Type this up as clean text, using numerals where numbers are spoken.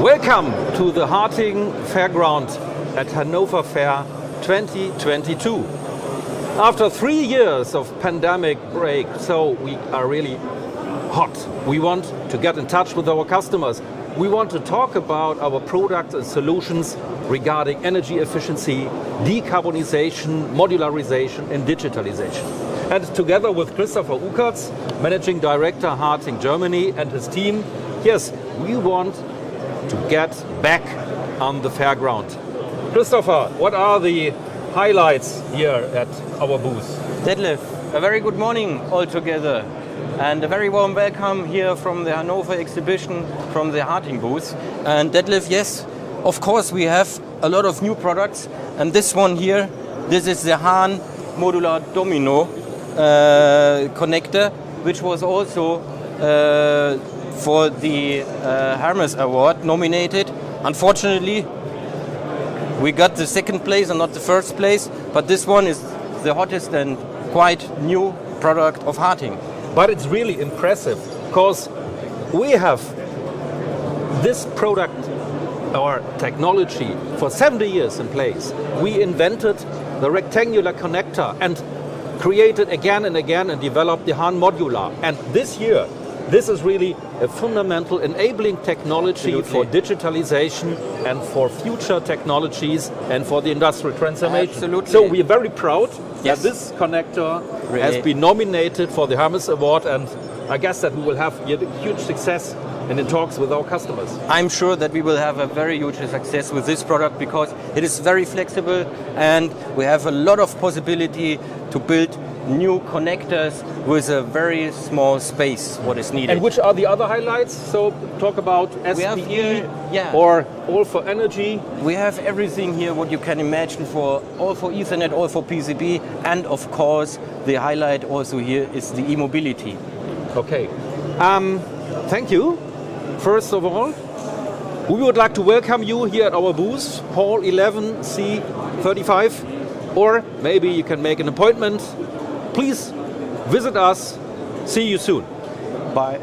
Welcome to the Harting Fairground at Hannover Fair 2022. After 3 years of pandemic break, so we are really hot. We want to get in touch with our customers. We want to talk about our products and solutions regarding energy efficiency, decarbonization, modularization and digitalization. And together with Director Ukatz, Managing Director HARTING Germany and his team, yes, we want to get back on the fairground. Christopher, what are the highlights here at our booth? Detlef, a very good morning all together and a very warm welcome here from the Hannover exhibition from the Harting booth. And Detlef, yes, of course we have a lot of new products, and this one here, this is the Hahn Modular Domino connector, which was also for the Hermes Award nominated. Unfortunately, we got the second place and not the first place, but this one is the hottest and quite new product of Harting. But it's really impressive because we have this product or technology for 70 years in place. We invented the rectangular connector and created again and again and developed the Hahn Modular. And this year, this is really a fundamental enabling technology for digitalization and for future technologies and for the industrial transformation. Absolutely. So we're very proud that this connector has been nominated for the Hermes Award, and I guess that we will have huge success in the talks with our customers. I'm sure that we will have a very huge success with this product because it is very flexible and we have a lot of possibility to build new connectors with a very small space, what is needed. And which are the other highlights? So talk about SPE or all for energy. We have everything here what you can imagine for all for Ethernet, all for PCB, and of course the highlight also here is the e-mobility. Okay, thank you. First of all, we would like to welcome you here at our booth, Hall 11C35, or maybe you can make an appointment. Please visit us. See you soon. Bye.